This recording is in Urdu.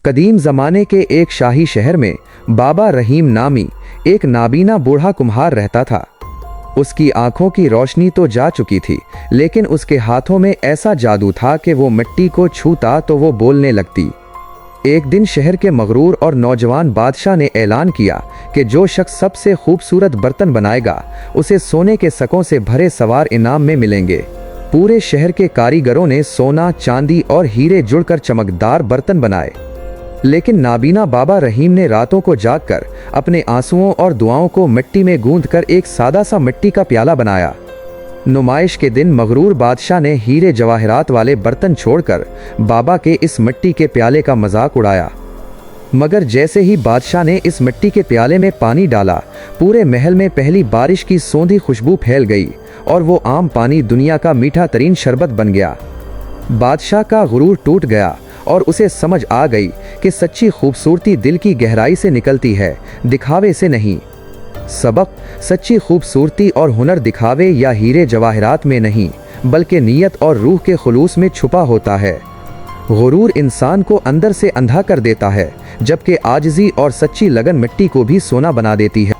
قدیم زمانے کے ایک شاہی شہر میں بابا رحیم نامی ایک نابینا بوڑھا کمہار رہتا تھا۔ اس کی آنکھوں کی روشنی تو جا چکی تھی، لیکن اس کے ہاتھوں میں ایسا جادو تھا کہ وہ مٹی کو چھوتا تو وہ بولنے لگتی۔ ایک دن شہر کے مغرور اور نوجوان بادشاہ نے اعلان کیا کہ جو شخص سب سے خوبصورت برتن بنائے گا اسے سونے کے سکوں سے بھرے سوار انعام میں ملیں گے۔ پورے شہر کے کاریگروں نے سونا، چاندی اور ہیرے جڑ کر چمکدار برتن بنائے، لیکن نابینا بابا رحیم نے راتوں کو جاگ کر اپنے آنسوؤں اور دعاؤں کو مٹی میں گوندھ کر ایک سادہ سا مٹی کا پیالہ بنایا۔ نمائش کے دن مغرور بادشاہ نے ہیرے جواہرات والے برتن چھوڑ کر بابا کے اس مٹی کے پیالے کا مذاق اڑایا، مگر جیسے ہی بادشاہ نے اس مٹی کے پیالے میں پانی ڈالا، پورے محل میں پہلی بارش کی سوندھی خوشبو پھیل گئی اور وہ عام پانی دنیا کا میٹھا ترین شربت بن گیا۔ بادشاہ کا غرور ٹوٹ گیا اور اسے سمجھ آ گئی کہ سچی خوبصورتی دل کی گہرائی سے نکلتی ہے، دکھاوے سے نہیں۔ سبق: سچی خوبصورتی اور ہنر دکھاوے یا ہیرے جواہرات میں نہیں، بلکہ نیت اور روح کے خلوص میں چھپا ہوتا ہے۔ غرور انسان کو اندر سے اندھا کر دیتا ہے، جبکہ عاجزی اور سچی لگن مٹی کو بھی سونا بنا دیتی ہے۔